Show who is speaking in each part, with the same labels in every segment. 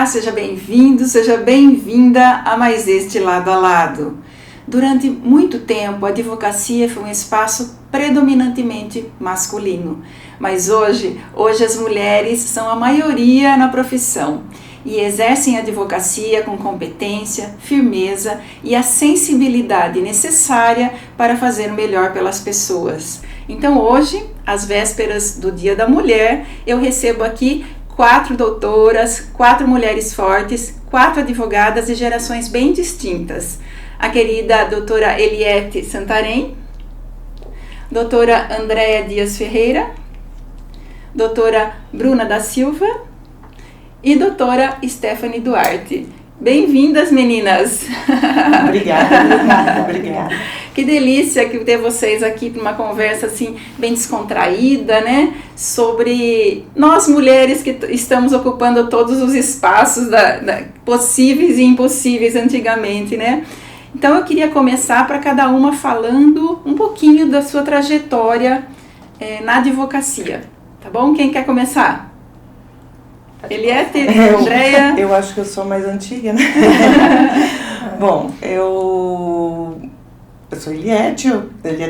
Speaker 1: seja bem-vindo, seja bem-vinda a mais este Lado a Lado. Durante muito tempo, a advocacia foi um espaço predominantemente masculino, mas hoje as mulheres são a maioria na profissão e exercem a advocacia com competência, firmeza e a sensibilidade necessária para fazer o melhor pelas pessoas. Então hoje, às vésperas do Dia da Mulher, eu recebo aqui 4 doutoras, 4 mulheres fortes, 4 advogadas de gerações bem distintas. A querida doutora Eliette Santarém, doutora Andréa Dias Ferreira, doutora Bruna da Silva e doutora Stephanie Duarte. Bem-vindas, meninas!
Speaker 2: Obrigada.
Speaker 1: Que delícia que ter vocês aqui para uma conversa assim bem descontraída, né? Sobre nós mulheres que estamos ocupando todos os espaços possíveis e impossíveis antigamente, né? Então eu queria começar para cada uma falando um pouquinho da sua trajetória na advocacia, tá bom? Quem quer começar? Eliette, Andréa?
Speaker 2: Eu acho que eu sou mais antiga, né? Bom, eu sou Eliette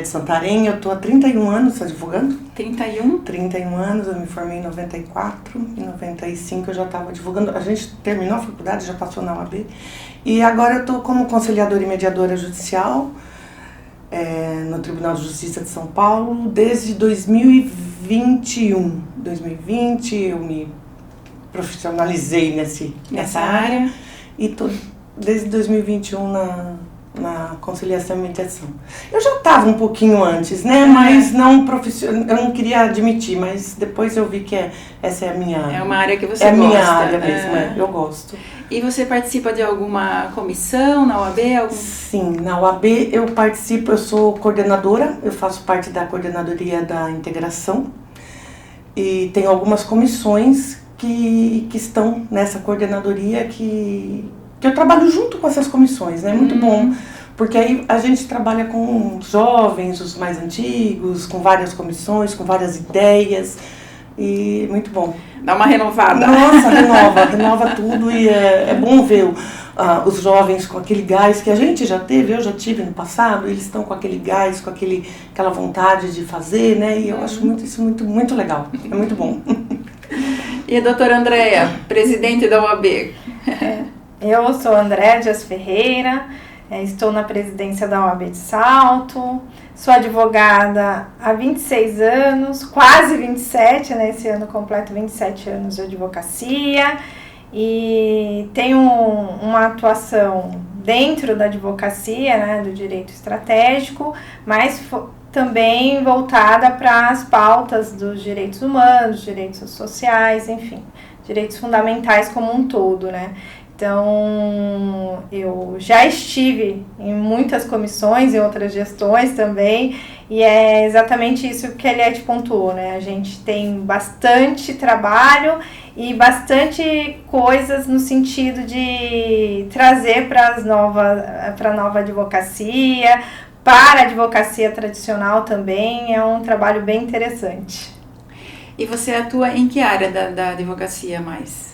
Speaker 2: Santarém, eu estou há 31 anos advogando. 31 anos, eu me formei em 94, em 95 eu já estava advogando. A gente terminou a faculdade, já passou na UAB. E agora eu estou como conciliadora e mediadora judicial no Tribunal de Justiça de São Paulo desde 2021. 2020 eu me profissionalizei nessa área e estou desde 2021 na conciliação e mediação. Eu já estava um pouquinho antes, né? Mas não eu não queria admitir, mas depois eu vi que essa é a minha...
Speaker 1: É uma área que você gosta.
Speaker 2: É a minha área mesmo, eu gosto.
Speaker 1: E você participa de alguma comissão na OAB?
Speaker 2: Sim, na OAB eu participo, eu sou coordenadora, eu faço parte da coordenadoria da integração e tem algumas comissões que estão nessa coordenadoria que eu trabalho junto com essas comissões, né? Muito bom, porque aí a gente trabalha com os jovens, os mais antigos, com várias comissões, com várias ideias e muito bom.
Speaker 1: Dá uma renovada.
Speaker 2: Nossa, renova tudo e é bom ver os jovens com aquele gás que a gente já teve, eu já tive no passado, eles estão com aquele gás, com aquela vontade de fazer, né? E eu acho isso muito legal, é muito bom.
Speaker 1: E a doutora Andréa, presidente da OAB?
Speaker 3: Eu sou Andréa Dias Ferreira, estou na presidência da OAB de Salto, sou advogada há 26 anos, quase 27, né? Esse ano completo 27 anos de advocacia e tenho uma atuação dentro da advocacia, né, do direito estratégico, mas também voltada para as pautas dos direitos humanos, direitos sociais, enfim, direitos fundamentais como um todo, né? Então, eu já estive em muitas comissões, em outras gestões também, e é exatamente isso que a Eliette pontuou, né? A gente tem bastante trabalho e bastante coisas no sentido de trazer para a nova advocacia, para a advocacia tradicional também, é um trabalho bem interessante.
Speaker 1: E você atua em que área da advocacia mais?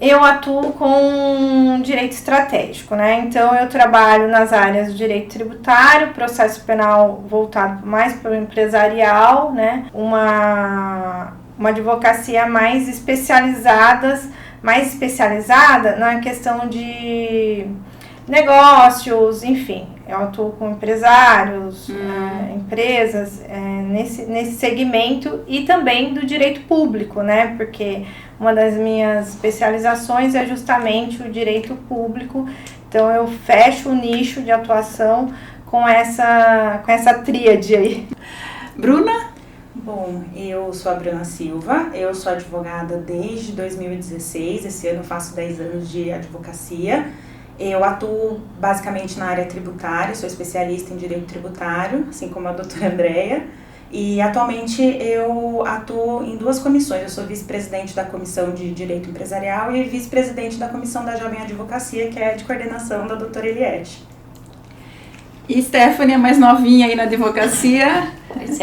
Speaker 3: Eu atuo com direito estratégico, né? Então eu trabalho nas áreas do direito tributário, processo penal voltado mais para o empresarial, né? Uma advocacia mais especializada na questão de negócios, enfim. Eu atuo com empresários, empresas, nesse segmento e também do direito público, né? Porque uma das minhas especializações é justamente o direito público, então eu fecho o nicho de atuação com essa tríade aí.
Speaker 1: Bruna?
Speaker 4: Bom, eu sou a Bruna Silva, eu sou advogada desde 2016, esse ano eu faço 10 anos de advocacia. Eu atuo basicamente na área tributária, sou especialista em direito tributário, assim como a doutora Andréa. E atualmente eu atuo em 2 comissões, eu sou vice-presidente da Comissão de Direito Empresarial e vice-presidente da Comissão da Jovem Advocacia, que é de coordenação da doutora Eliette.
Speaker 1: E Stephanie, a mais novinha aí na advocacia?
Speaker 5: Pois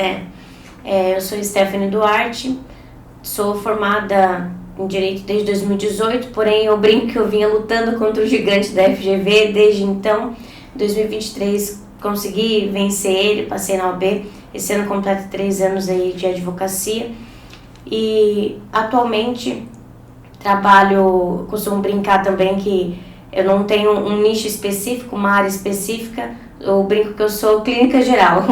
Speaker 5: eu sou Stephanie Duarte, sou formada em Direito desde 2018, porém eu brinco que eu vinha lutando contra o gigante da FGV desde então. Em 2023 consegui vencer ele, passei na OAB. Esse ano completo 3 anos aí de advocacia. E atualmente costumo brincar também que eu não tenho um nicho específico, uma área específica. Eu brinco que eu sou clínica geral,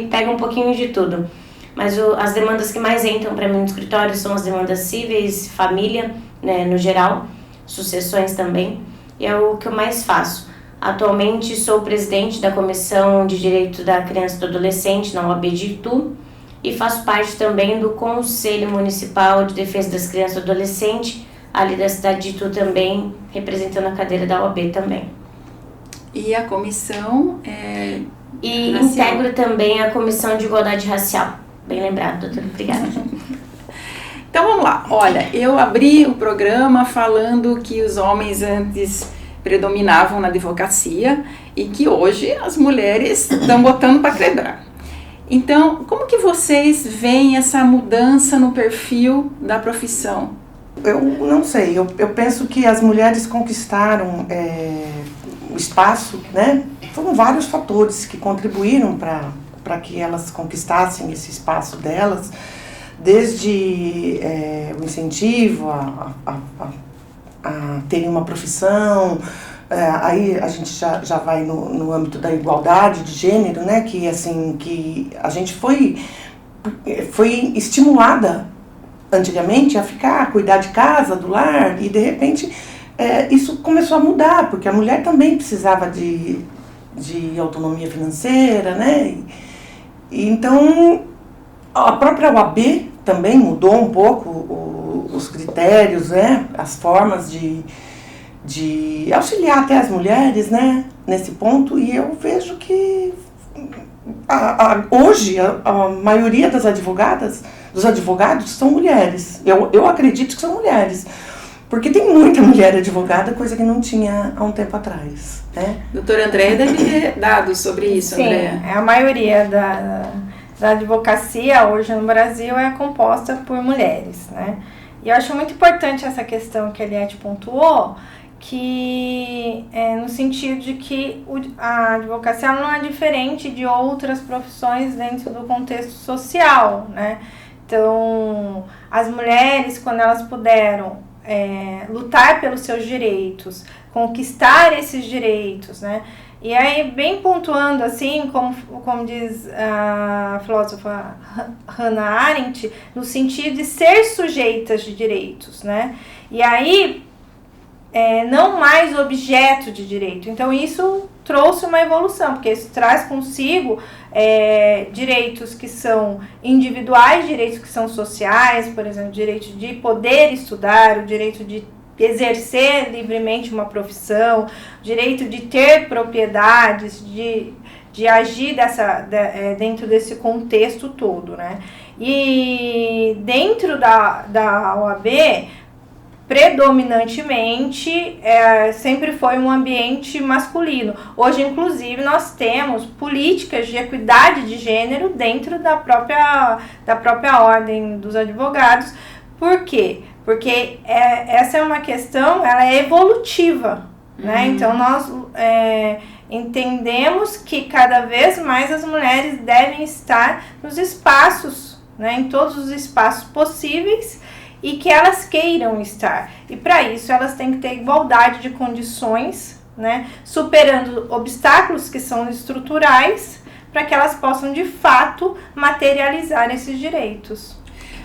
Speaker 5: pego um pouquinho de tudo. Mas as demandas que mais entram para mim no escritório são as demandas cíveis, família, né, no geral, sucessões também, e é o que eu mais faço. Atualmente sou presidente da Comissão de Direito da Criança e do Adolescente na OAB de Itu e faço parte também do Conselho Municipal de Defesa das Crianças e do Adolescente, ali da cidade de Itu também, representando a cadeira da OAB também.
Speaker 1: E a comissão
Speaker 5: E integro também a Comissão de Igualdade Racial. Bem lembrado, doutora. Obrigada.
Speaker 1: Então vamos lá. Olha, eu abri o programa falando que os homens antes predominavam na advocacia e que hoje as mulheres estão botando para quebrar. Então, como que vocês veem essa mudança no perfil da profissão?
Speaker 2: Eu não sei, eu penso que as mulheres conquistaram o espaço, né? Foram vários fatores que contribuíram para que elas conquistassem esse espaço delas, desde o incentivo a terem uma profissão, aí a gente já vai no âmbito da igualdade de gênero, né, que assim, que a gente foi estimulada antigamente a cuidar de casa, do lar, e de repente isso começou a mudar, porque a mulher também precisava de autonomia financeira, né, e então a própria OAB também mudou um pouco os critérios, né, as formas de auxiliar até as mulheres, né, nesse ponto, e eu vejo que hoje a maioria dos advogados são mulheres. Eu acredito que são mulheres, porque tem muita mulher advogada, coisa que não tinha há um tempo atrás, né?
Speaker 1: Doutora Andréia deve ter dados sobre isso,
Speaker 3: Sim,
Speaker 1: Andréia.
Speaker 3: A maioria da advocacia hoje no Brasil é composta por mulheres, né? E eu acho muito importante essa questão que a Eliette pontuou, que no sentido de que a advocacia não é diferente de outras profissões dentro do contexto social, né? Então, as mulheres, quando elas puderam lutar pelos seus direitos, conquistar esses direitos, né? E aí, bem pontuando, assim, como diz a filósofa Hannah Arendt, no sentido de ser sujeitas de direitos, né? E aí, não mais objeto de direito. Então, isso trouxe uma evolução, porque isso traz consigo direitos que são individuais, direitos que são sociais, por exemplo, o direito de poder estudar, o direito de exercer livremente uma profissão, o direito de ter propriedades, de agir dentro desse contexto todo, né? E dentro da OAB, predominantemente, sempre foi um ambiente masculino. Hoje, inclusive, nós temos políticas de equidade de gênero dentro da própria ordem dos advogados. Por quê? Porque essa é uma questão, ela é evolutiva, né? Então, nós entendemos que cada vez mais as mulheres devem estar nos espaços, né? Em todos os espaços possíveis, e que elas queiram estar. E para isso elas têm que ter igualdade de condições, né, superando obstáculos que são estruturais, para que elas possam de fato materializar esses direitos.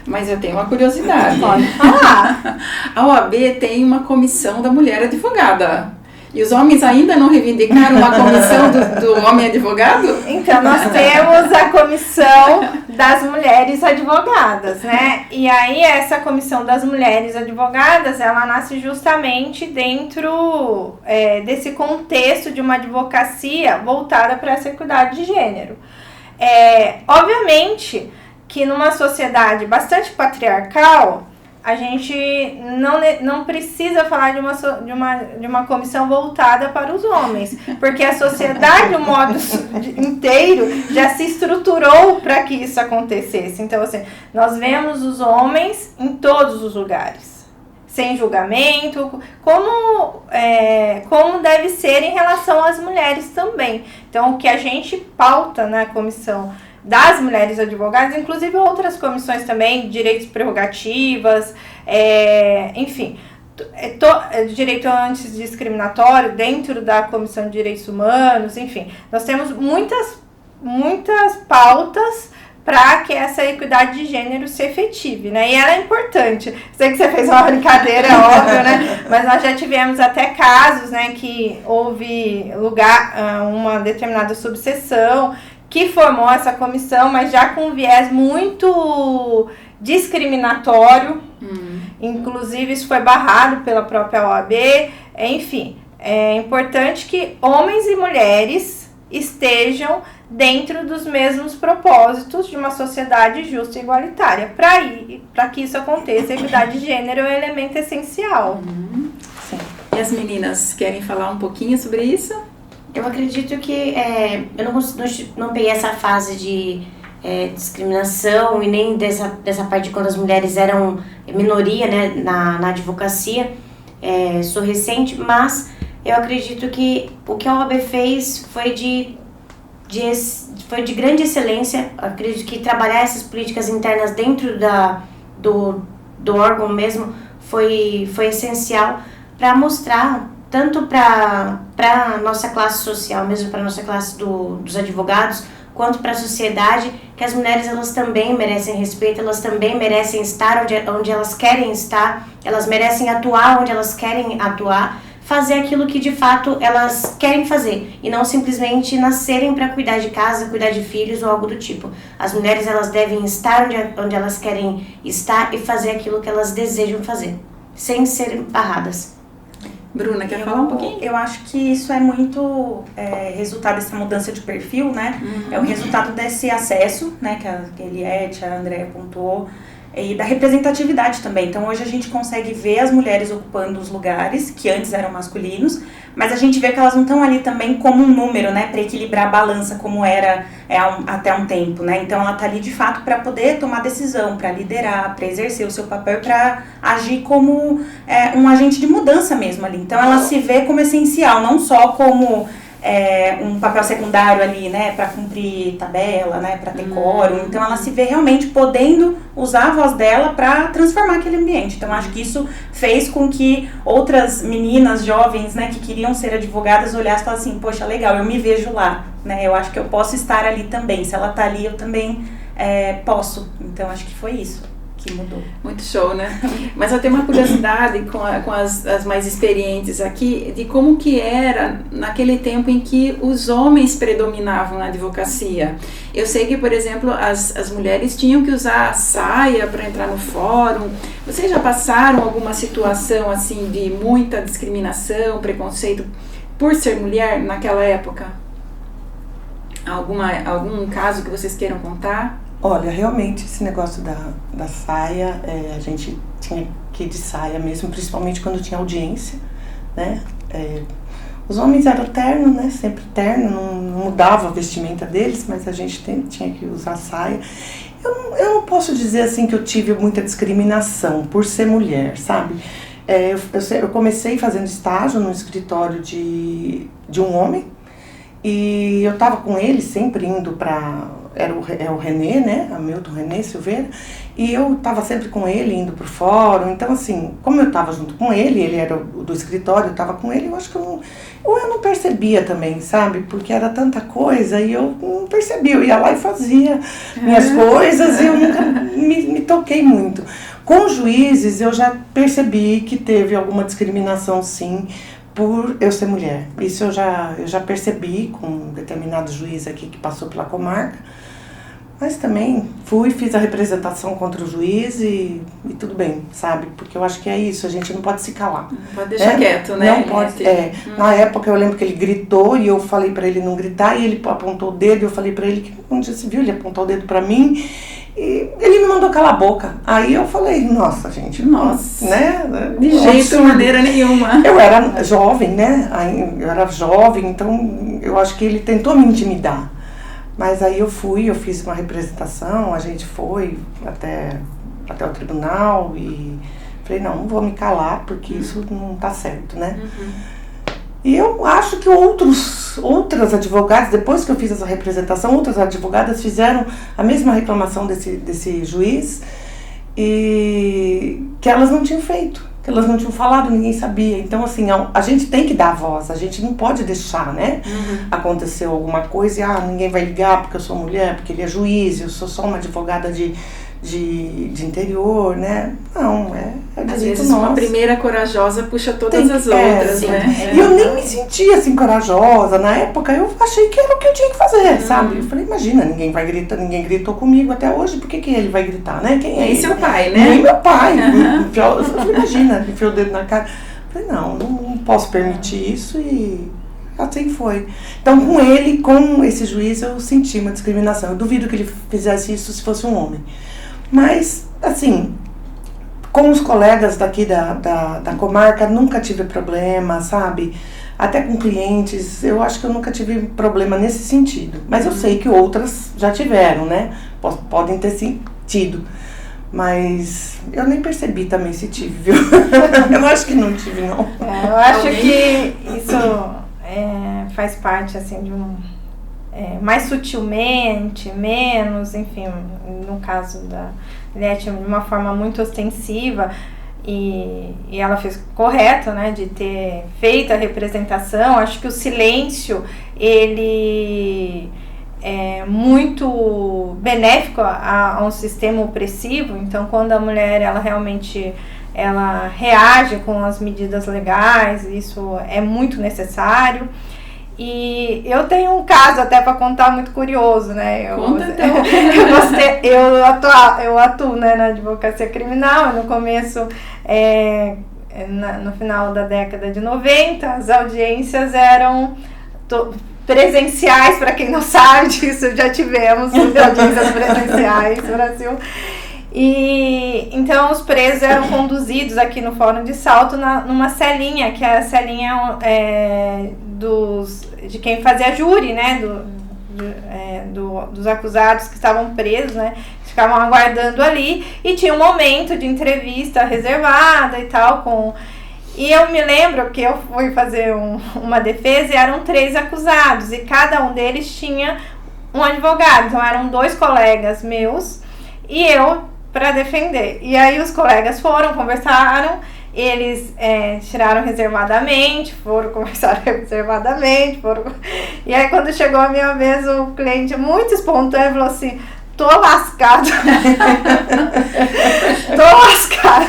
Speaker 1: Mas eu tenho uma curiosidade.
Speaker 3: Pode falar.
Speaker 1: A OAB tem uma comissão da mulher advogada. E os homens ainda não reivindicaram uma comissão do homem advogado?
Speaker 3: Então, nós temos a comissão das mulheres advogadas, né? E aí, essa comissão das mulheres advogadas, ela nasce justamente dentro desse contexto de uma advocacia voltada para essa equidade de gênero. Obviamente que numa sociedade bastante patriarcal, a gente não precisa falar de uma comissão voltada para os homens, porque a sociedade, o modo inteiro, já se estruturou para que isso acontecesse. Então, assim, nós vemos os homens em todos os lugares. sem julgamento, como deve ser em relação às mulheres também. Então, o que a gente pauta na comissão das mulheres advogadas, inclusive outras comissões também, direitos e prerrogativas, enfim, direito antidiscriminatório dentro da Comissão de Direitos Humanos, enfim, nós temos muitas pautas para que essa equidade de gênero se efetive, né? E ela é importante. Sei que você fez uma brincadeira, óbvio, né? Mas nós já tivemos até casos, né, que houve uma determinada subseção que formou essa comissão, mas já com um viés muito discriminatório. Inclusive, isso foi barrado pela própria OAB. Enfim, é importante que homens e mulheres estejam dentro dos mesmos propósitos de uma sociedade justa e igualitária. Para que isso aconteça, a equidade de gênero é um elemento essencial.
Speaker 1: Sim. E as meninas querem falar um pouquinho sobre isso?
Speaker 5: Eu acredito que eu não peguei essa fase de discriminação e nem dessa parte de quando as mulheres eram minoria, né, na advocacia. Sou recente, mas eu acredito que o que a OAB fez foi de grande excelência. Eu acredito que trabalhar essas políticas internas dentro do órgão mesmo foi essencial para mostrar, tanto para a nossa classe social, mesmo para a nossa classe dos advogados, quanto para a sociedade, que as mulheres elas também merecem respeito, elas também merecem estar onde elas querem estar, elas merecem atuar onde elas querem atuar, fazer aquilo que de fato elas querem fazer e não simplesmente nascerem para cuidar de casa, cuidar de filhos ou algo do tipo. As mulheres elas devem estar onde elas querem estar e fazer aquilo que elas desejam fazer, sem serem barradas.
Speaker 1: Bruna, quer falar um pouquinho?
Speaker 4: Eu acho que isso é muito resultado dessa mudança de perfil, né? É o resultado desse acesso, né, que a Eliette, a Andréa pontuou, e da representatividade também. Então hoje a gente consegue ver as mulheres ocupando os lugares que antes eram masculinos, mas a gente vê que elas não estão ali também como um número, né, para equilibrar a balança como era até um tempo, né? Então ela está ali de fato para poder tomar decisão, para liderar, para exercer o seu papel, para agir como um agente de mudança mesmo ali. Então ela se vê como essencial, não só como um papel secundário ali, né, para cumprir tabela, né, para ter quórum. Então ela se vê realmente podendo usar a voz dela para transformar aquele ambiente. Então acho que isso fez com que outras meninas jovens, né, que queriam ser advogadas olhassem e falassem assim, poxa, legal, eu me vejo lá, né, eu acho que eu posso estar ali também. Se ela tá ali, eu também posso. Então acho que foi isso que mudou.
Speaker 1: Muito show, né? Mas eu tenho uma curiosidade com as mais experientes aqui, de como que era naquele tempo em que os homens predominavam na advocacia. Eu sei que, por exemplo, as mulheres tinham que usar saia para entrar no fórum. Vocês já passaram alguma situação assim de muita discriminação, preconceito por ser mulher naquela época? Algum caso que vocês queiram contar?
Speaker 2: Olha, realmente esse negócio da saia, a gente tinha que ir de saia mesmo, principalmente quando tinha audiência, né? Os homens eram terno, né? Sempre terno, não mudava a vestimenta deles, mas a gente tinha que usar saia. Eu não posso dizer assim que eu tive muita discriminação por ser mulher, sabe? Eu comecei fazendo estágio no escritório de um homem e eu estava com ele sempre indo para... Era o René, né? Hamilton René Silveira. E eu estava sempre com ele, indo pro fórum. Então, assim, como eu estava junto com ele era do escritório, eu estava com ele, eu acho que eu não percebia também, sabe? Porque era tanta coisa e eu não percebia. Eu ia lá e fazia minhas coisas e eu nunca me toquei muito. Com juízes, eu já percebi que teve alguma discriminação, sim, por eu ser mulher. Isso eu já percebi com um determinado juiz aqui que passou pela comarca. Mas também fiz a representação contra o juiz e tudo bem, sabe? Porque eu acho que é isso, a gente não pode se calar.
Speaker 1: Não pode deixar quieto, né?
Speaker 2: Não pode, Na época eu lembro que ele gritou e eu falei pra ele não gritar e ele apontou o dedo e eu falei pra ele que um dia se viu, ele apontou o dedo pra mim e ele me mandou calar a boca. Aí eu falei, nossa, gente, né?
Speaker 1: De jeito, maneira nenhuma.
Speaker 2: Eu era jovem, né? Eu era jovem, então eu acho que ele tentou me intimidar. Mas aí eu fiz uma representação, a gente foi até o tribunal e Falei, não vou me calar, porque isso não tá certo, né? E eu acho que outras advogadas, depois que eu fiz essa representação, outras advogadas fizeram a mesma reclamação desse juiz, e que elas não tinham feito, que elas não tinham falado, ninguém sabia. Então, assim, a gente tem que dar voz, a gente não pode deixar, né, acontecer alguma coisa e, ninguém vai ligar porque eu sou mulher, porque ele é juiz, eu sou só uma advogada de interior, né? Não,
Speaker 1: às vezes nosso. Uma primeira corajosa puxa todas as outras, né?
Speaker 2: E eu nem me sentia assim corajosa. Na época eu achei que era o que eu tinha que fazer, sabe? Eu falei, imagina, ninguém vai gritar, ninguém gritou comigo até hoje, por que ele vai gritar, né? Quem é
Speaker 1: nem
Speaker 2: ele?
Speaker 1: seu pai, né?
Speaker 2: Nem meu pai. Eu falei, imagina, enfiou o dedo na cara. Eu falei, não posso permitir isso e assim foi. Então, com esse juiz, eu senti uma discriminação. Eu duvido que ele fizesse isso se fosse um homem. Mas, assim, com os colegas daqui da comarca, nunca tive problema, sabe? Até com clientes, eu acho que eu nunca tive problema nesse sentido. Mas eu sei que outras já tiveram, né? Podem ter tido. Mas eu nem percebi também se tive, viu? Eu acho que não tive, não.
Speaker 3: Eu acho que isso faz parte, assim, de mais sutilmente, menos, enfim, no caso da Juliette, de uma forma muito ostensiva, e ela fez correto, né, de ter feito a representação. Acho que o silêncio, ele é muito benéfico a um sistema opressivo. Então, quando a mulher, ela realmente reage com as medidas legais, isso é muito necessário. E eu tenho um caso até para contar muito curioso, né?
Speaker 1: Conta então.
Speaker 3: Eu atuo, né, na advocacia criminal. No começo, no final da década de 90, as audiências eram presenciais. Para quem não sabe disso, já tivemos audiências presenciais no Brasil. E então os presos eram conduzidos aqui no Fórum de Salto numa celinha, que é a celinha de quem fazia júri, né, dos acusados que estavam presos, né, ficavam aguardando ali, e tinha um momento de entrevista reservada e tal, e eu me lembro que eu fui fazer uma defesa e eram 3 acusados, e cada um deles tinha um advogado. Então eram 2 colegas meus e eu para defender. E aí os colegas conversaram, eles tiraram reservadamente, conversaram reservadamente, e aí quando chegou a minha vez, o cliente muito espontâneo falou assim: tô lascado. Tô lascado.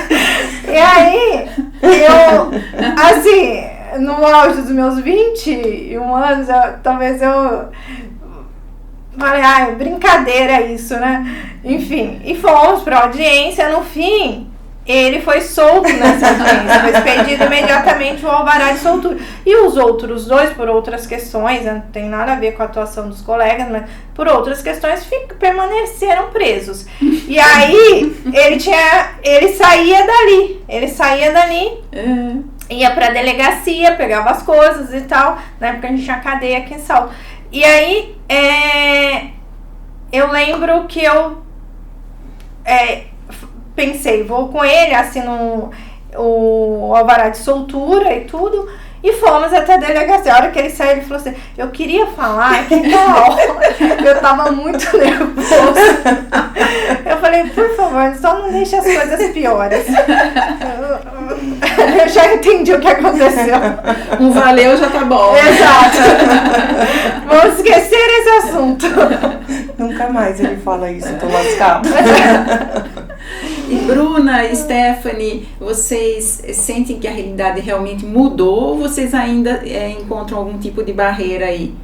Speaker 3: E aí, eu, assim, no auge dos meus 21 anos, talvez eu falei, brincadeira isso, né? Enfim, e fomos pra audiência. No fim, ele foi solto nessa audiência, foi expedido imediatamente o alvará de soltura. E os outros 2, por outras questões, não tem nada a ver com a atuação dos colegas, mas por outras questões, permaneceram presos. E aí, ele saía dali, ia pra delegacia, pegava as coisas e tal, né? Porque a gente tinha cadeia aqui em Salto. E aí, eu lembro que eu pensei, vou com ele, assino o alvará de soltura e tudo, e fomos até a delegacia. A hora que ele saiu, ele falou assim: eu queria falar que eu tava muito nervoso. Eu falei, por favor, só não deixe as coisas piores. Eu já entendi o que aconteceu.
Speaker 1: Um valeu já tá bom.
Speaker 3: Exato. Vamos esquecer esse assunto.
Speaker 2: Nunca mais ele fala isso, tô lascado.
Speaker 1: E Bruna e Stephanie, vocês sentem que a realidade realmente mudou, ou vocês ainda encontram algum tipo de barreira aí?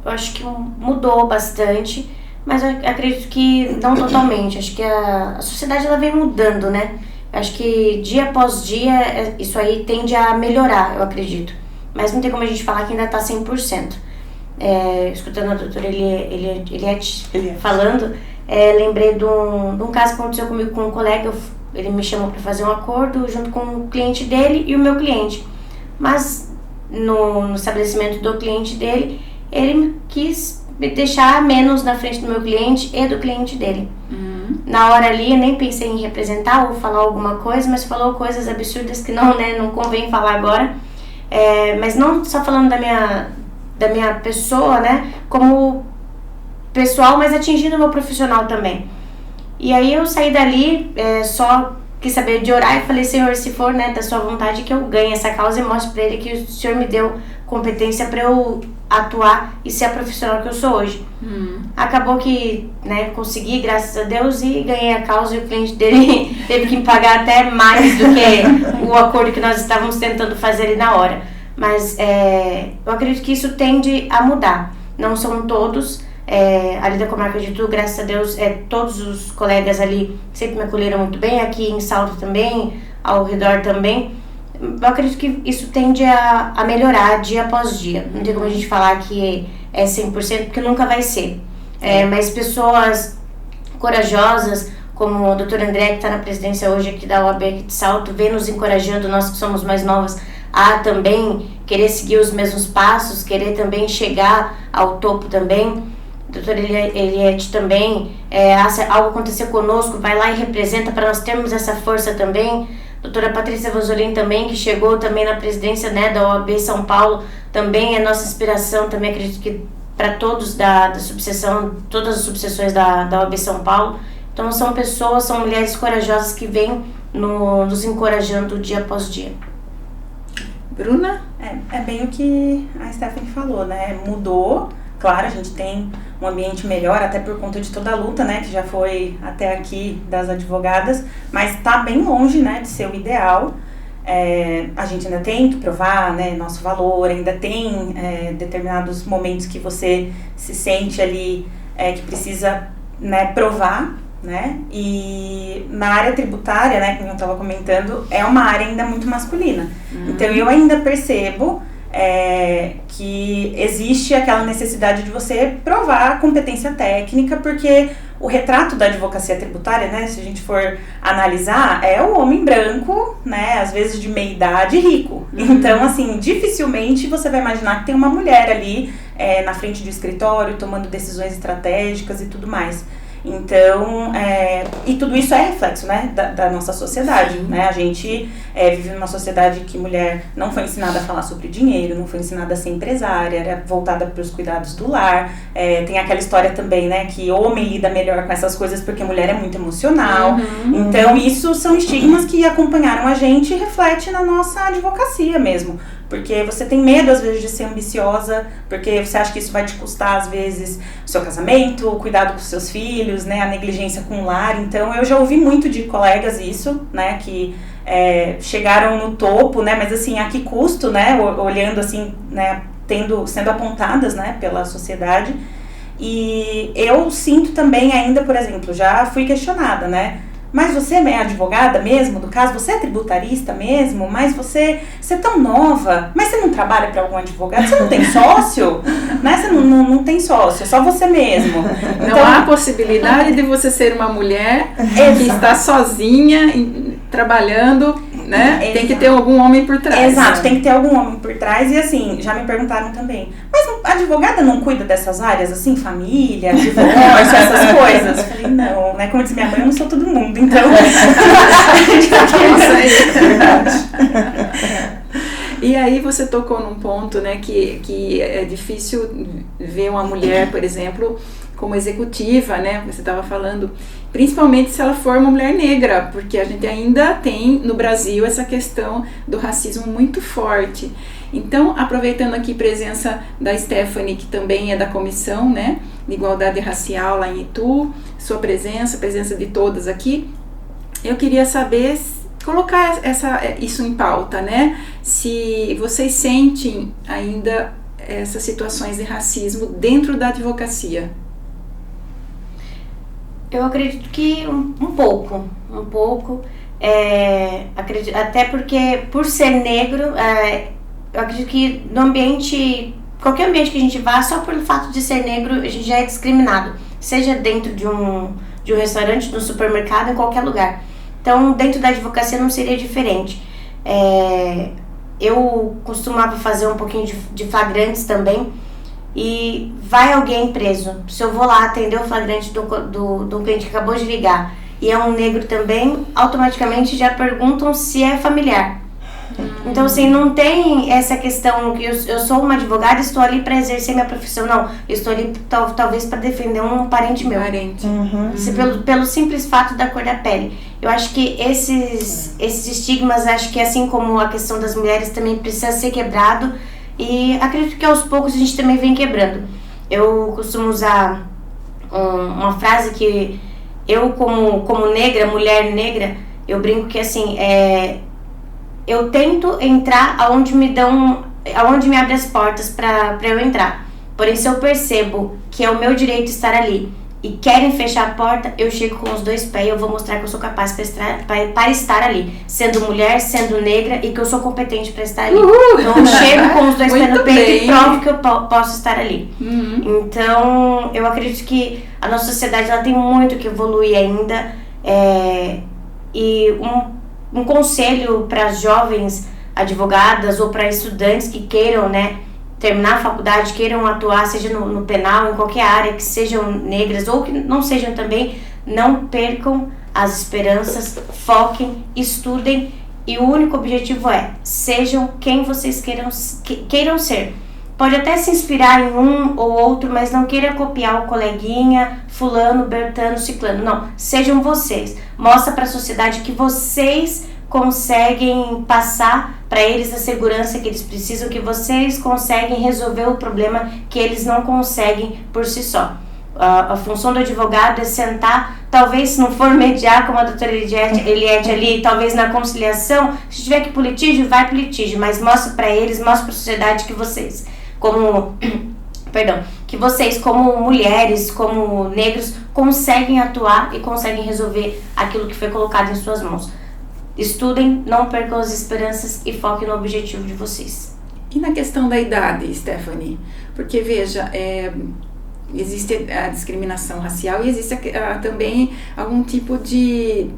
Speaker 5: Eu acho que mudou bastante, mas eu acredito que não totalmente. Acho que a sociedade ela vem mudando, né? Acho que dia após dia isso aí tende a melhorar, eu acredito. Mas não tem como a gente falar que ainda está 100%. Escutando a doutora Eliette falando, lembrei de um caso que aconteceu comigo com um colega. Ele me chamou para fazer um acordo junto com o cliente dele e o meu cliente. Mas no estabelecimento do cliente dele, ele quis me deixar menos na frente do meu cliente e do cliente dele. na hora ali eu nem pensei em representar ou falar alguma coisa, mas falou coisas absurdas que não, né, não convém falar agora. Mas não só falando da minha pessoa, né, como pessoal, mas atingindo o meu profissional também. E aí eu saí dali, só quis saber de orar e falei, Senhor, se for, né, da sua vontade, que eu ganhe essa causa e mostre para ele que o Senhor me deu competência para eu atuar e ser a profissional que eu sou hoje. Acabou que, né, consegui, graças a Deus, e ganhei a causa, e o cliente dele teve que me pagar até mais do que o acordo que nós estávamos tentando fazer ali na hora. Mas eu acredito que isso tende a mudar. Não são todos. Ali da comarca de Itu, graças a Deus, todos os colegas ali sempre me acolheram muito bem, aqui em Salto também, ao redor também. Eu acredito que isso tende a melhorar dia após dia. Não tem como a gente falar que é 100%, porque nunca vai ser. Mas pessoas corajosas, como o Dr. André, que está na presidência hoje aqui da OAB aqui de Salto, vem nos encorajando, nós que somos mais novas, a também querer seguir os mesmos passos, querer também chegar ao topo também. Doutora Eliette também, algo acontecer conosco, vai lá e representa para nós termos essa força também. Doutora Patrícia Vanzolin também, que chegou também na presidência, né, da OAB São Paulo, também é nossa inspiração, também acredito que para todos da subseção, todas as subseções da OAB São Paulo. Então são pessoas, são mulheres corajosas que vêm nos encorajando dia após dia.
Speaker 1: Bruna?
Speaker 4: É bem o que a Stephanie falou, né, mudou. Claro, a gente tem um ambiente melhor, até por conta de toda a luta, né, que já foi até aqui das advogadas, mas está bem longe, né, de ser o ideal. A gente ainda tem que provar, né, nosso valor, ainda tem determinados momentos que você se sente ali que precisa, né, provar, né, e na área tributária, né, como eu estava comentando, é uma área ainda muito masculina. Então eu ainda percebo que existe aquela necessidade de você provar a competência técnica, porque o retrato da advocacia tributária, né, se a gente for analisar, é o homem branco, né, às vezes de meia idade, rico. Então, assim, dificilmente você vai imaginar que tem uma mulher ali na frente do escritório, tomando decisões estratégicas e tudo mais. Então, e tudo isso é reflexo, né, da nossa sociedade, né, a gente vive numa sociedade que mulher não foi ensinada a falar sobre dinheiro, não foi ensinada a ser empresária, era voltada para os cuidados do lar, tem aquela história também, né, que homem lida melhor com essas coisas porque mulher é muito emocional, então isso são estigmas que acompanharam a gente e reflete na nossa advocacia mesmo. Porque você tem medo, às vezes, de ser ambiciosa, porque você acha que isso vai te custar, às vezes, o seu casamento, o cuidado com os seus filhos, né, a negligência com o lar. Então, eu já ouvi muito de colegas isso, né, que chegaram no topo, né, mas assim, a que custo, né, olhando assim, né, sendo apontadas, né, pela sociedade. E eu sinto também ainda, por exemplo, já fui questionada, né, mas você é advogada mesmo, do caso, você é tributarista mesmo, mas você é tão nova, mas você não trabalha para algum advogado, você não tem sócio, né? Você não tem sócio, é só você mesmo.
Speaker 1: Então, não há possibilidade de você ser uma mulher que está sozinha trabalhando, né?
Speaker 4: Exato.
Speaker 1: Tem que ter algum homem por trás.
Speaker 4: Exato,
Speaker 1: né?
Speaker 4: Tem que ter algum homem por trás. E assim, já me perguntaram também, mas a advogada não cuida dessas áreas, assim, família, divórcio, essas coisas? Eu falei, não, né? Como disse minha mãe, eu não sou todo mundo, então...
Speaker 1: Isso aí, é verdade. E aí você tocou num ponto, né, que é difícil ver uma mulher, por exemplo, como executiva, né, você estava falando, principalmente se ela for uma mulher negra, porque a gente ainda tem no Brasil essa questão do racismo muito forte. Então, aproveitando aqui a presença da Stephanie, que também é da comissão, né, de igualdade racial lá em Itu, sua presença, a presença de todas aqui, eu queria saber, colocar isso em pauta, né, se vocês sentem ainda essas situações de racismo dentro da advocacia.
Speaker 5: Eu acredito que um pouco, acredito, até porque por ser negro, eu acredito que no ambiente, qualquer ambiente que a gente vá, só pelo fato de ser negro, a gente já é discriminado, seja dentro de um restaurante, de um supermercado, em qualquer lugar. Então, dentro da advocacia não seria diferente. Eu costumava fazer um pouquinho de flagrantes também, e vai alguém preso. Se eu vou lá atender o flagrante do cliente que acabou de ligar e é um negro também, automaticamente já perguntam se é familiar. Então, assim, não tem essa questão que eu sou uma advogada e estou ali para exercer minha profissão. Não, eu estou ali talvez para defender um parente meu. Pelo simples fato da cor da pele. Eu acho que esses estigmas, acho que assim como a questão das mulheres também precisa ser quebrado. E acredito que aos poucos a gente também vem quebrando. Eu costumo usar uma frase que eu, como negra, mulher negra, eu brinco que assim, eu tento entrar aonde me abre as portas para eu entrar. Porém, se eu percebo que é o meu direito estar ali e querem fechar a porta, eu chego com os 2 pés e eu vou mostrar que eu sou capaz para estar ali. Sendo mulher, sendo negra e que eu sou competente para estar ali. Então, eu chego com os 2 pés no peito e provo que eu posso estar ali. Então, eu acredito que a nossa sociedade ela tem muito que evoluir ainda. E um conselho para as jovens advogadas ou para estudantes que queiram, né, terminar a faculdade, queiram atuar, seja no penal, em qualquer área, que sejam negras ou que não sejam também, não percam as esperanças, foquem, estudem e o único objetivo é, sejam quem vocês queiram ser. Pode até se inspirar em um ou outro, mas não queira copiar o coleguinha, fulano, bertano, ciclano. Não, sejam vocês. Mostra para a sociedade que vocês conseguem passar para eles a segurança que eles precisam, que vocês conseguem resolver o problema que eles não conseguem por si só. A função do advogado é sentar, talvez se não for mediar, como a doutora Eliette ali, talvez na conciliação, se tiver que ir para o litígio, vai para o litígio, mas mostra para eles, mostra para a sociedade que vocês, que vocês como mulheres, como negros, conseguem atuar e conseguem resolver aquilo que foi colocado em suas mãos. Estudem, não percam as esperanças e foquem no objetivo de vocês.
Speaker 1: E na questão da idade, Stephanie? Porque, veja, existe a discriminação racial e existe também algum tipo de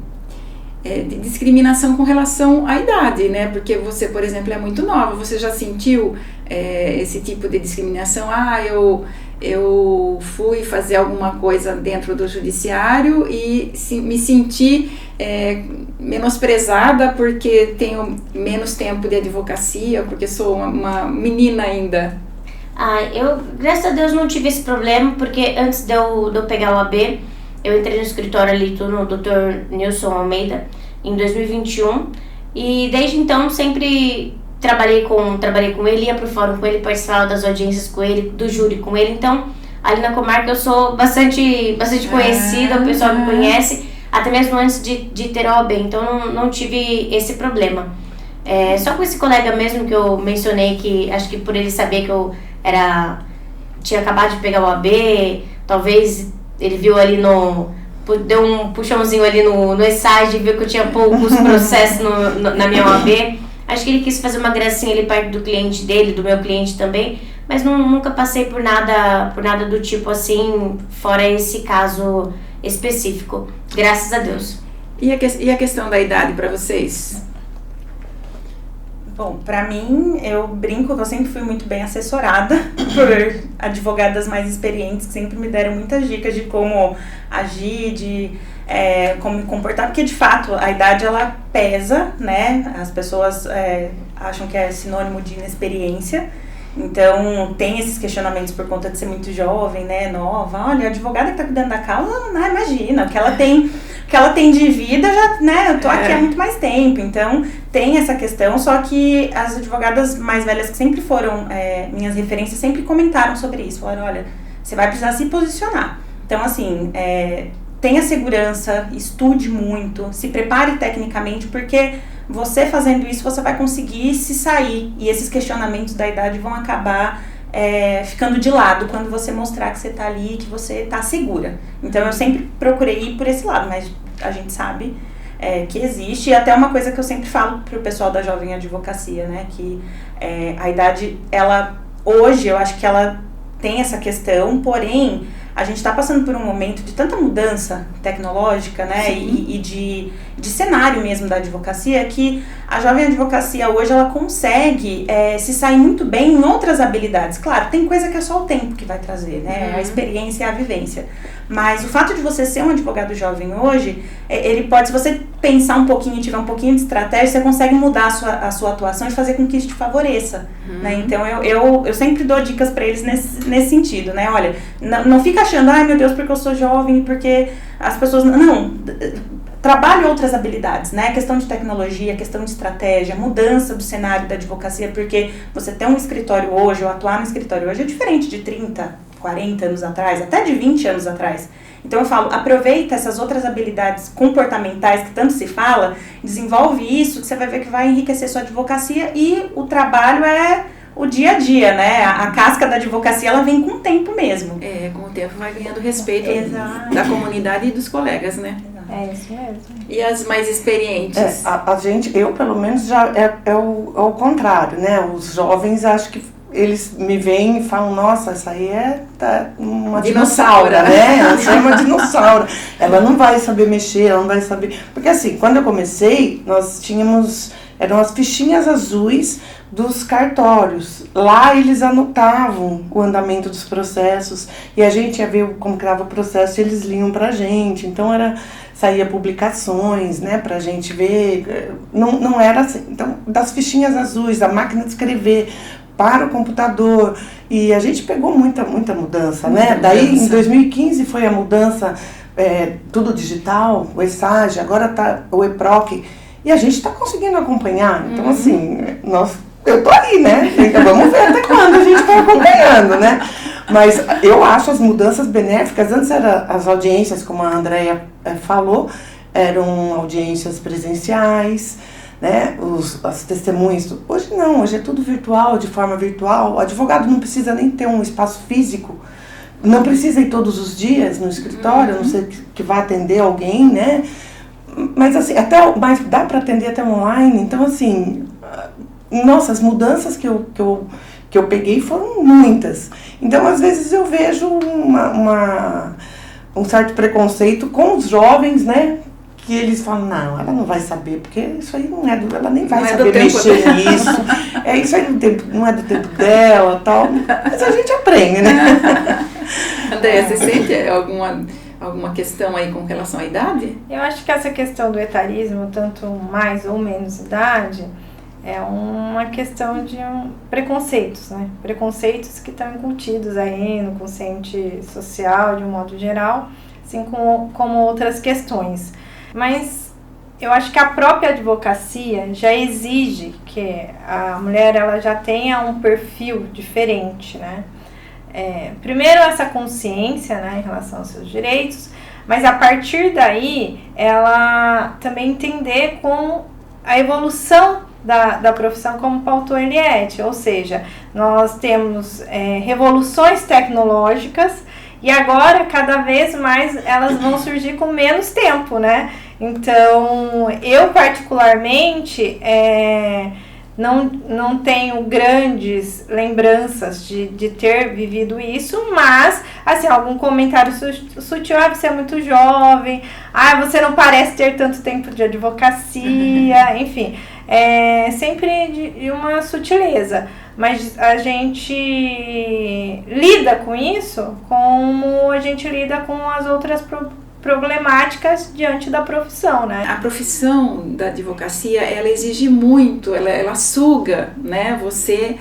Speaker 1: discriminação com relação à idade, né? Porque você, por exemplo, é muito nova, você já sentiu esse tipo de discriminação? Eu fui fazer alguma coisa dentro do judiciário e me senti menosprezada porque tenho menos tempo de advocacia, porque sou uma menina ainda.
Speaker 5: Eu, graças a Deus, não tive esse problema, porque antes de eu pegar o AB, eu entrei no escritório ali, no Dr. Nilson Almeida, em 2021, e desde então sempre trabalhei com ele, ia pro fórum com ele, participava das audiências com ele, do júri com ele. Então, ali na comarca eu sou bastante conhecida, o pessoal me conhece, até mesmo antes de ter a OAB, então não tive esse problema. Só com esse colega mesmo que eu mencionei, que acho que por ele saber que eu tinha acabado de pegar o OAB, talvez ele viu ali deu um puxãozinho ali no ESAG, viu que eu tinha poucos processos na minha OAB. Acho que ele quis fazer uma gracinha ali perto do cliente dele, do meu cliente também, mas nunca passei por nada do tipo assim, fora esse caso específico, graças a Deus.
Speaker 1: E a questão da idade para vocês?
Speaker 4: Bom, pra mim, eu brinco que eu sempre fui muito bem assessorada por advogadas mais experientes que sempre me deram muitas dicas de como agir, de como me comportar, porque de fato a idade ela pesa, né? As pessoas acham que é sinônimo de inexperiência. Então, tem esses questionamentos por conta de ser muito jovem, né, nova. Olha, a advogada que tá cuidando da causa, não, imagina, o que ela tem de vida, já, né, eu tô aqui há muito mais tempo. Então, tem essa questão, só que as advogadas mais velhas que sempre foram minhas referências, sempre comentaram sobre isso. Falaram, olha, você vai precisar se posicionar. Então, assim, tenha segurança, estude muito, se prepare tecnicamente, porque você fazendo isso, você vai conseguir se sair. E esses questionamentos da idade vão acabar ficando de lado quando você mostrar que você tá ali, que você tá segura. Então, eu sempre procurei ir por esse lado, mas a gente sabe que existe. E até uma coisa que eu sempre falo pro pessoal da Jovem Advocacia, né? Que a idade, hoje, eu acho que ela tem essa questão, porém, a gente está passando por um momento de tanta mudança tecnológica, né, e de cenário mesmo da advocacia, que a jovem advocacia hoje ela consegue se sair muito bem em outras habilidades. Claro, tem coisa que é só o tempo que vai trazer, né, a experiência e a vivência. Mas o fato de você ser um advogado jovem hoje, ele pode, se você pensar um pouquinho e tiver um pouquinho de estratégia, você consegue mudar a sua atuação e fazer com que isso te favoreça, né? Então eu sempre dou dicas para eles nesse sentido, né? Olha, não fica achando, ai meu Deus, porque eu sou jovem, porque as pessoas... Não, trabalhe outras habilidades, né? Questão de tecnologia, questão de estratégia, mudança do cenário da advocacia, porque você ter um escritório hoje, ou atuar no escritório hoje é diferente de 30, 40 anos atrás, até de 20 anos atrás. Então eu falo, aproveita essas outras habilidades comportamentais que tanto se fala, desenvolve isso, que você vai ver que vai enriquecer sua advocacia, e o trabalho é o dia a dia, né? A casca da advocacia, ela vem com o tempo mesmo.
Speaker 1: Com o tempo vai ganhando respeito da comunidade e dos colegas, né?
Speaker 3: É isso mesmo.
Speaker 1: E as mais experientes?
Speaker 2: A gente, eu pelo menos, já é o contrário, né? Os jovens, acho que eles me veem e falam, nossa, essa aí uma dinossauro, né? Essa é uma dinossauro. Ela não vai saber mexer, ela não vai saber... Porque assim, quando eu comecei, nós tínhamos... Eram as fichinhas azuis dos cartórios. Lá eles anotavam o andamento dos processos e a gente ia ver como que dava o processo e eles liam pra gente. Então saía publicações, né, pra gente ver. Não era assim. Então, das fichinhas azuis, a máquina de escrever para o computador, e a gente pegou muita mudança, né? Daí em 2015 foi a mudança, tudo digital, o ESAGE, agora tá o EPROC, e a gente está conseguindo acompanhar. Então assim, eu tô aí, né? Então, vamos ver até quando a gente vai acompanhando, né? Mas eu acho as mudanças benéficas. Antes eram as audiências, como a Andréia falou, eram audiências presenciais, né, as testemunhas. Hoje não, hoje é tudo virtual, de forma virtual. O advogado não precisa nem ter um espaço físico, não precisa ir todos os dias no escritório, a não ser que vá atender alguém, né? Mas assim, mas dá para atender até online. Então assim, nossa, as mudanças que eu peguei foram muitas. Então às vezes eu vejo um certo preconceito com os jovens, né? Que eles falam, não, ela não vai saber, porque isso aí não é ela nem vai saber mexer nisso. Isso aí não é do tempo dela, tal. Mas a gente aprende, né?
Speaker 1: Andréia, você sente alguma questão aí com relação à idade?
Speaker 3: Eu acho que essa questão do etarismo, tanto mais ou menos idade, é uma questão de preconceitos, né? Preconceitos que estão incutidos aí no consciente social, de um modo geral, assim como outras questões. Mas eu acho que a própria advocacia já exige que a mulher ela já tenha um perfil diferente, né? Primeiro essa consciência, né, em relação aos seus direitos, mas a partir daí ela também entender com a evolução da profissão, como pautou Eliette, ou seja, nós temos revoluções tecnológicas e agora cada vez mais elas vão surgir com menos tempo, né? Então, eu particularmente não tenho grandes lembranças de ter vivido isso, mas, assim, algum comentário sutil, você é muito jovem, você não parece ter tanto tempo de advocacia, enfim, sempre de uma sutileza. Mas a gente lida com isso como a gente lida com as outras problemáticas diante da profissão, né?
Speaker 1: A profissão da advocacia, ela exige muito, ela suga, né? Você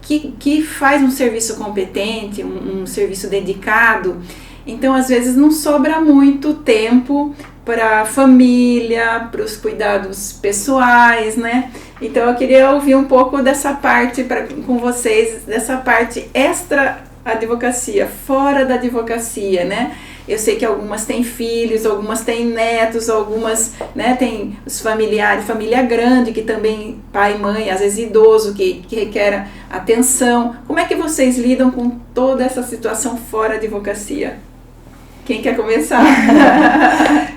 Speaker 1: que faz um serviço competente, um serviço dedicado, então às vezes não sobra muito tempo para a família, para os cuidados pessoais, né? Então eu queria ouvir um pouco dessa parte com vocês, dessa parte extra advocacia, fora da advocacia, né? Eu sei que algumas têm filhos, algumas têm netos, algumas, né, têm os familiares, família grande, que também pai e mãe, às vezes idoso, que requer atenção. Como é que vocês lidam com toda essa situação fora da advocacia? Quem quer começar?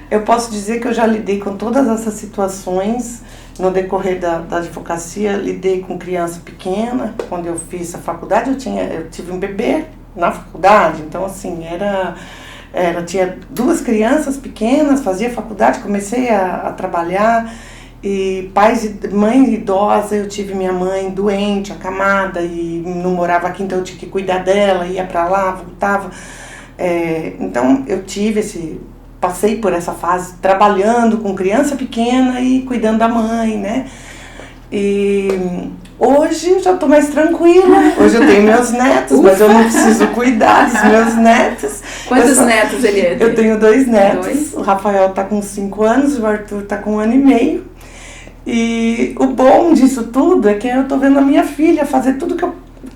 Speaker 2: Eu posso dizer que eu já lidei com todas essas situações no decorrer da advocacia. Lidei com criança pequena. Quando eu fiz a faculdade, eu tive um bebê na faculdade, então assim, tinha 2 crianças pequenas, fazia faculdade, comecei a trabalhar, e mãe idosa, eu tive minha mãe doente, acamada, e não morava aqui, então eu tinha que cuidar dela, ia pra lá, voltava. Então eu passei por essa fase trabalhando com criança pequena e cuidando da mãe, né? E hoje eu já estou mais tranquila, hoje eu tenho meus netos, mas eu não preciso cuidar dos meus netos.
Speaker 1: Quantos netos ele é?
Speaker 2: Eu tenho 2 netos, o Rafael está com 5 anos, o Arthur está com 1 ano e meio. E o bom disso tudo é que eu estou vendo a minha filha fazer tudo que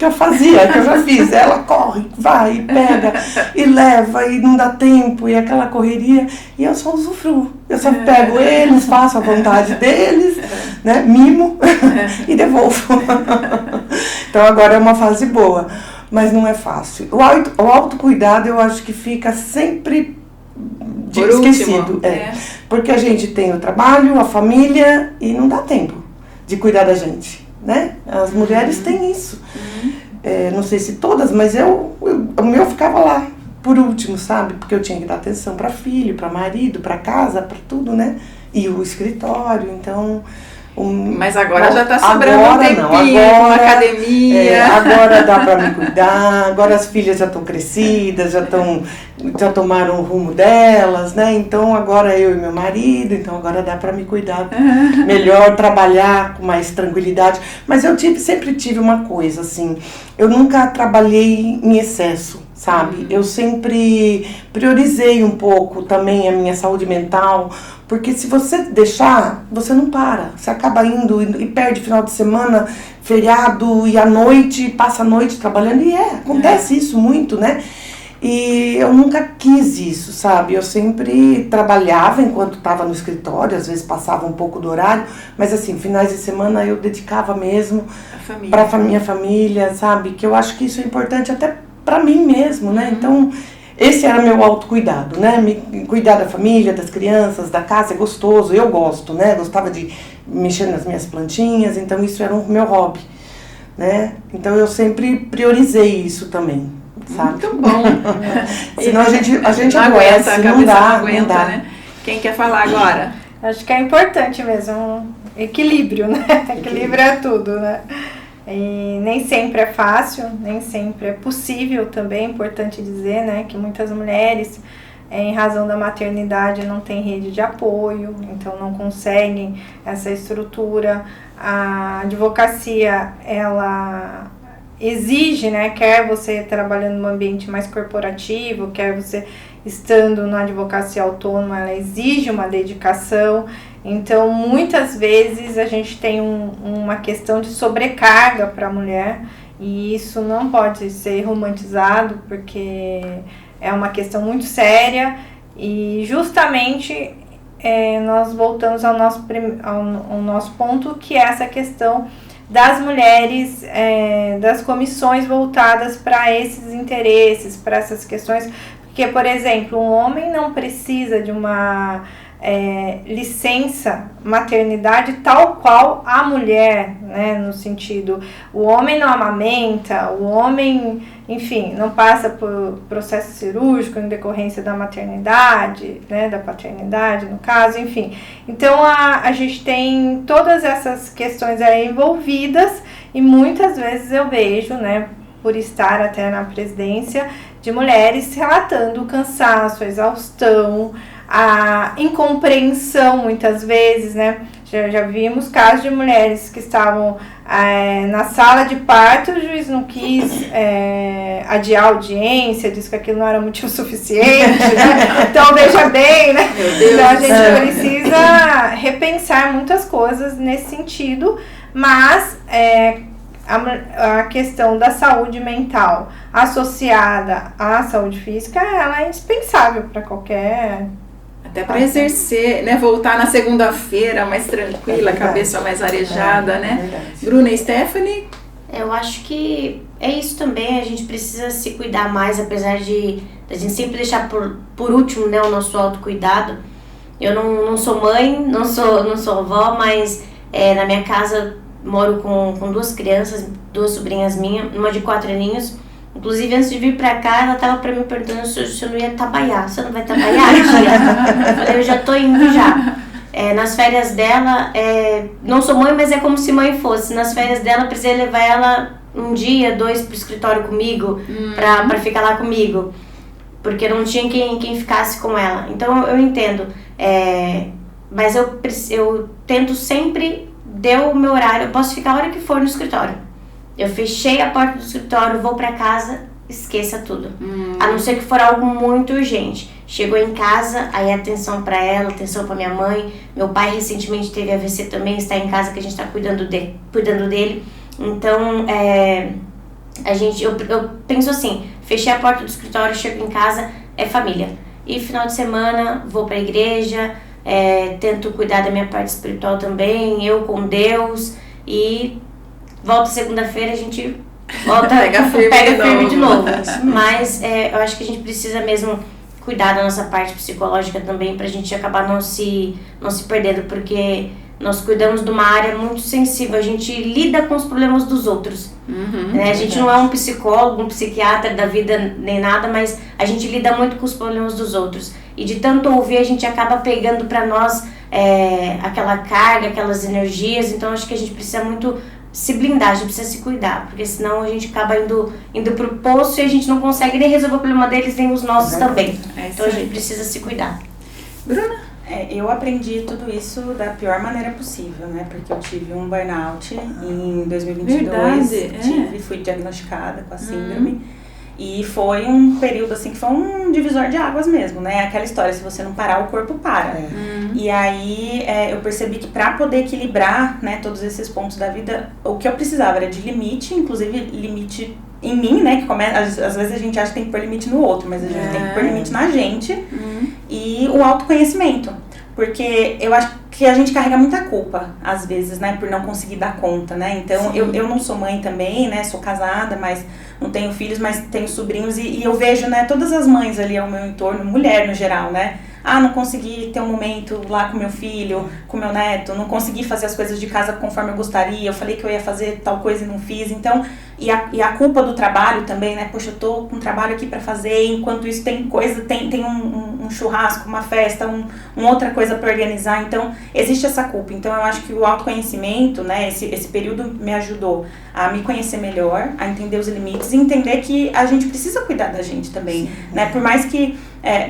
Speaker 2: eu fazia, que eu já fiz. Ela corre, vai, e pega, e leva, e não dá tempo, e aquela correria, e eu só usufruo. Eu só pego eles, faço a vontade deles, né, mimo e devolvo. Então agora é uma fase boa, mas não é fácil. O autocuidado eu acho que fica sempre esquecido. Porque a gente tem o trabalho, a família, e não dá tempo de cuidar da gente, né? As mulheres têm isso. Não sei se todas, mas o meu ficava lá por último, sabe? Porque eu tinha que dar atenção para filho, para marido, para casa, para tudo, né? E o escritório, então...
Speaker 1: Mas agora já está sobrando um tempinho, uma academia.
Speaker 2: Agora dá para me cuidar, agora as filhas já estão crescidas, já tomaram o rumo delas, né? Então agora eu e meu marido, então agora dá para me cuidar melhor, trabalhar com mais tranquilidade. Mas eu sempre tive uma coisa, assim, eu nunca trabalhei em excesso, sabe? Eu sempre priorizei um pouco também a minha saúde mental, porque se você deixar, você não para. Você acaba indo e perde final de semana, feriado, e à noite, passa a noite trabalhando. E acontece isso muito, né? E eu nunca quis isso, sabe? Eu sempre trabalhava enquanto estava no escritório, às vezes passava um pouco do horário, mas assim, finais de semana eu dedicava mesmo para a minha família, sabe? Que eu acho que isso é importante até para mim mesmo, né? Então... esse era meu autocuidado, né? Me cuidar da família, das crianças, da casa, é gostoso, eu gosto, né? Gostava de mexer nas minhas plantinhas, então isso era o meu hobby, né? Então eu sempre priorizei isso também, sabe?
Speaker 1: Muito bom.
Speaker 2: Senão a gente
Speaker 1: não
Speaker 2: adoece,
Speaker 1: aguenta,
Speaker 2: não dá,
Speaker 1: não dá. Né? Quem quer falar agora?
Speaker 3: Acho que é importante mesmo, um equilíbrio, né? Equilíbrio é tudo, né? E nem sempre é fácil, nem sempre é possível também, é importante dizer, né, que muitas mulheres, em razão da maternidade, não têm rede de apoio, então não conseguem essa estrutura. A advocacia, ela exige, né, quer você trabalhando num ambiente mais corporativo, quer você estando na advocacia autônoma, ela exige uma dedicação. Então, muitas vezes a gente tem uma questão de sobrecarga para a mulher, e isso não pode ser romantizado, porque é uma questão muito séria, e justamente nós voltamos ao nosso ponto, que é essa questão das mulheres, das comissões voltadas para esses interesses, para essas questões, porque, por exemplo, um homem não precisa de uma licença maternidade tal qual a mulher, né, no sentido, o homem não amamenta, o homem, enfim, não passa por processo cirúrgico em decorrência da maternidade, né, da paternidade, no caso, enfim. Então, a gente tem todas essas questões aí envolvidas, e muitas vezes eu vejo, né, por estar até na presidência, de mulheres relatando o cansaço, a exaustão, a incompreensão muitas vezes, né? Já vimos casos de mulheres que estavam na sala de parto, o juiz não quis adiar a audiência, disse que aquilo não era motivo suficiente, né? Então, veja bem, né? Então, a gente precisa repensar muitas coisas nesse sentido, mas a questão da saúde mental associada à saúde física, ela é indispensável para qualquer...
Speaker 1: Até para exercer, né? Voltar na segunda-feira mais tranquila, cabeça mais arejada, né? Bruna e Stephanie?
Speaker 5: Eu acho que é isso também, a gente precisa se cuidar mais, apesar de a gente sempre deixar por último, né, o nosso autocuidado. Eu não sou mãe, não sou avó, mas na minha casa moro com 2 crianças, 2 sobrinhas minhas, uma de 4 aninhos Inclusive, antes de vir pra cá, ela tava me perguntando se eu não ia trabalhar. Você não vai trabalhar, tia? Eu falei, eu já tô indo já. Nas férias dela, não sou mãe, mas é como se mãe fosse. Nas férias dela, precisei levar ela 1 dia, 2 pro escritório comigo, pra ficar lá comigo. Porque não tinha quem ficasse com ela. Então, eu entendo. Mas eu tento sempre, deu o meu horário, eu posso ficar a hora que for no escritório. Eu fechei a porta do escritório, vou pra casa, esqueça tudo. A não ser que for algo muito urgente. Chegou em casa, aí atenção pra ela, atenção pra minha mãe. Meu pai recentemente teve AVC também, está em casa que a gente tá cuidando dele. Então, eu penso assim, fechei a porta do escritório, chego em casa, é família. E final de semana, vou pra igreja, tento cuidar da minha parte espiritual também, eu com Deus, e volta segunda-feira, a gente volta, pega firme de novo. Mas eu acho que a gente precisa mesmo cuidar da nossa parte psicológica também, pra gente acabar não se perdendo, porque nós cuidamos de uma área muito sensível, a gente lida com os problemas dos outros. A gente não é um psicólogo, um psiquiatra da vida nem nada, mas a gente lida muito com os problemas dos outros. E de tanto ouvir, a gente acaba pegando pra nós aquela carga, aquelas energias. Então acho que a gente precisa muito se blindar, a gente precisa se cuidar, porque senão a gente acaba indo pro poço e a gente não consegue nem resolver o problema deles, nem os nossos também. Então a gente precisa se cuidar.
Speaker 1: Bruna?
Speaker 4: Eu aprendi tudo isso da pior maneira possível, né? Porque eu tive um burnout em 2022. Fui diagnosticada com a síndrome. E foi um período, assim, que foi um divisor de águas mesmo, né? Aquela história, se você não parar, o corpo para. E aí, eu percebi que para poder equilibrar, né, todos esses pontos da vida, o que eu precisava era de limite, inclusive limite em mim, né? Que às vezes a gente acha que tem que pôr limite no outro, mas a gente tem que pôr limite na gente. E o autoconhecimento. Porque eu acho que a gente carrega muita culpa, às vezes, né? Por não conseguir dar conta, né? Então, eu não sou mãe também, né? Sou casada, mas não tenho filhos, mas tenho sobrinhos. E eu vejo, né? Todas as mães ali ao meu entorno, mulher no geral, né? Não consegui ter um momento lá com meu filho, com meu neto, não consegui fazer as coisas de casa conforme eu gostaria, eu falei que eu ia fazer tal coisa e não fiz, então, e a culpa do trabalho também, né, poxa, eu tô com um trabalho aqui pra fazer, enquanto isso tem coisa, tem um churrasco, uma festa, uma outra coisa pra organizar, então, existe essa culpa, então eu acho que o autoconhecimento, né, esse período me ajudou a me conhecer melhor, a entender os limites e entender que a gente precisa cuidar da gente também, né, por mais que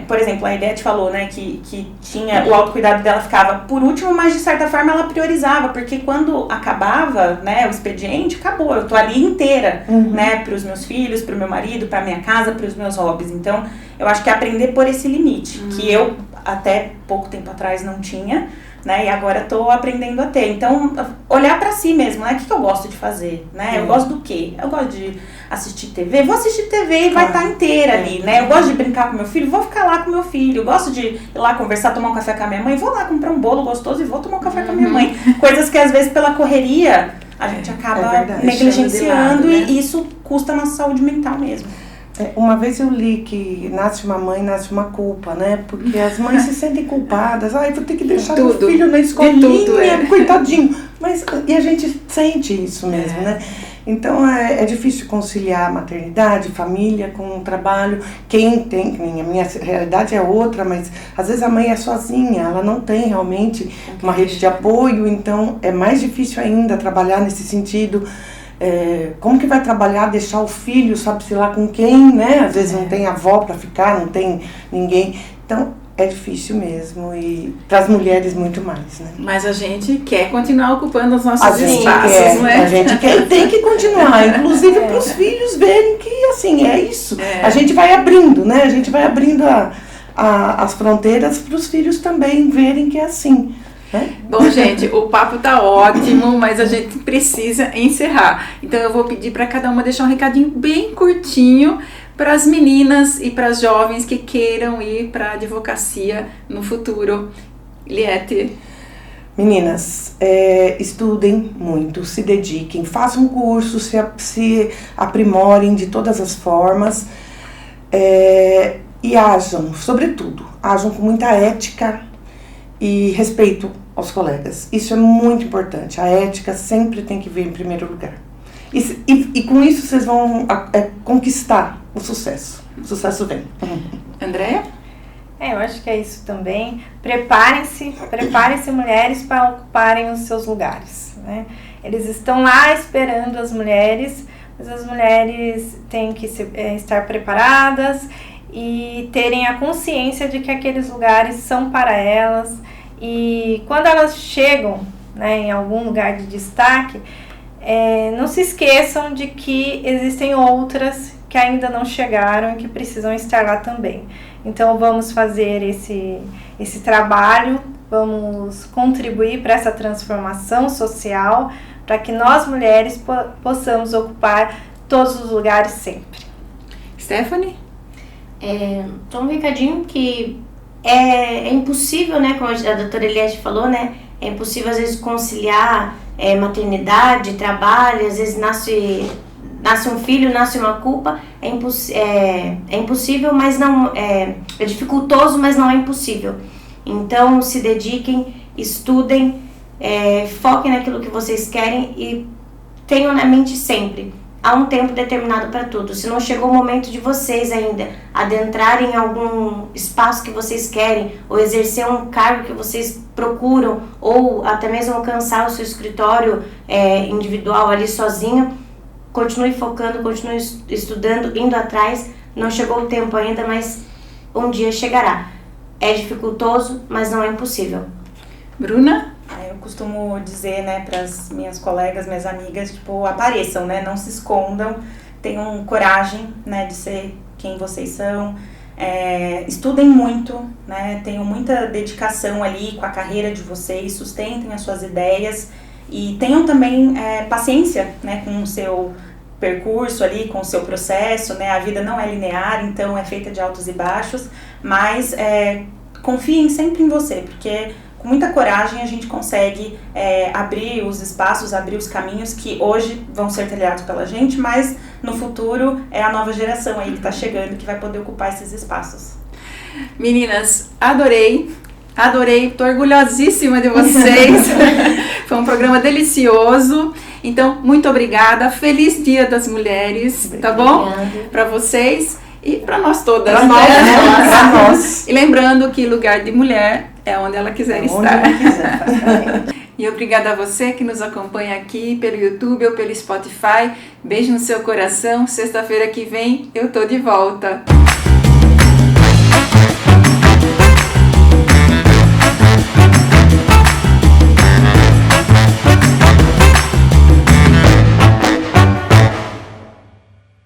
Speaker 4: por exemplo, a Eliette falou, né, que tinha o autocuidado dela ficava por último, mas de certa forma ela priorizava, porque quando acabava, né, o expediente, acabou, eu tô ali inteira, né, pros meus filhos, pro meu marido, pra minha casa, pros meus hobbies. Então, eu acho que é aprender por esse limite, que eu até pouco tempo atrás não tinha, né, e agora tô aprendendo a ter. Então, olhar pra si mesmo, né, o que eu gosto de fazer, né, eu gosto do quê? Eu gosto de assistir TV, vou assistir TV e vai estar inteira ali, né, eu gosto de brincar com meu filho, vou ficar lá com meu filho, eu gosto de ir lá conversar, tomar um café com a minha mãe, vou lá comprar um bolo gostoso e vou tomar um café com a minha mãe, coisas que às vezes pela correria a gente acaba negligenciando, né? E isso custa a nossa saúde mental mesmo.
Speaker 2: Uma vez eu li que nasce uma mãe, nasce uma culpa, né? Porque as mães se sentem culpadas. Vou ter que deixar meu filho na escolinha, coitadinho. E a gente sente isso mesmo, né? Então é difícil conciliar maternidade, família com o trabalho. Quem tem, a minha realidade é outra, mas às vezes a mãe é sozinha, ela não tem realmente uma rede de apoio, então é mais difícil ainda trabalhar nesse sentido. Como que vai trabalhar, deixar o filho, sabe-se lá com quem, né? Às vezes não tem avó para ficar, não tem ninguém. Então, é difícil mesmo e para as mulheres muito mais, né?
Speaker 1: Mas a gente quer continuar ocupando os nossos espaços, né?
Speaker 2: A gente quer e tem que continuar, inclusive para os filhos verem que, assim, é isso. A gente vai abrindo, né? A gente vai abrindo as fronteiras para os filhos também verem que é assim.
Speaker 1: Bom, gente, o papo tá ótimo, mas a gente precisa encerrar. Então eu vou pedir para cada uma deixar um recadinho bem curtinho para as meninas e para as jovens que queiram ir para a advocacia no futuro. Eliette.
Speaker 2: Meninas, estudem muito, se dediquem, façam curso, se aprimorem de todas as formas e ajam, sobretudo, ajam com muita ética e respeito aos colegas. Isso é muito importante. A ética sempre tem que vir em primeiro lugar. E com isso vocês vão conquistar o sucesso. O sucesso vem.
Speaker 1: Andréa?
Speaker 3: Eu acho que é isso também. Preparem-se mulheres para ocuparem os seus lugares, né? Eles estão lá esperando as mulheres, mas as mulheres têm que estar preparadas e terem a consciência de que aqueles lugares são para elas. E quando elas chegam, né, em algum lugar de destaque, não se esqueçam de que existem outras que ainda não chegaram e que precisam estar lá também. Então vamos fazer esse trabalho, vamos contribuir para essa transformação social, para que nós mulheres possamos ocupar todos os lugares sempre.
Speaker 1: Stephanie?
Speaker 5: Só um recadinho que é impossível, né, como a doutora Eliette falou, né, é impossível às vezes conciliar maternidade, trabalho, às vezes nasce um filho, nasce uma culpa, é impossível, mas não é dificultoso, mas não é impossível. Então se dediquem, estudem, foquem naquilo que vocês querem e tenham na mente sempre, há um tempo determinado para tudo. Se não chegou o momento de vocês ainda adentrarem em algum espaço que vocês querem, ou exercer um cargo que vocês procuram, ou até mesmo alcançar o seu escritório individual ali sozinho, continue focando, continue estudando, indo atrás. Não chegou o tempo ainda, mas um dia chegará. É dificultoso, mas não é impossível.
Speaker 1: Bruna?
Speaker 4: Eu costumo dizer, né, para as minhas colegas, minhas amigas, tipo, apareçam, né, não se escondam, tenham coragem, né, de ser quem vocês são, estudem muito, né, tenham muita dedicação ali com a carreira de vocês, sustentem as suas ideias e tenham também paciência, né, com o seu percurso ali, com o seu processo, né, a vida não é linear, então é feita de altos e baixos, mas confiem sempre em você, porque com muita coragem a gente consegue abrir os espaços, abrir os caminhos que hoje vão ser trilhados pela gente, mas no futuro é a nova geração aí que está chegando que vai poder ocupar esses espaços.
Speaker 1: Meninas, adorei, tô orgulhosíssima de vocês. Foi um programa delicioso. Então, muito obrigada. Feliz Dia das Mulheres, tá bom? Para vocês e para nós todas.
Speaker 2: Para nós, né? Para nós.
Speaker 1: E lembrando que lugar de mulher é onde ela quiser estar.
Speaker 2: Onde ela quiser.
Speaker 1: E obrigada a você que nos acompanha aqui pelo YouTube ou pelo Spotify. Beijo no seu coração. Sexta-feira que vem eu tô de volta.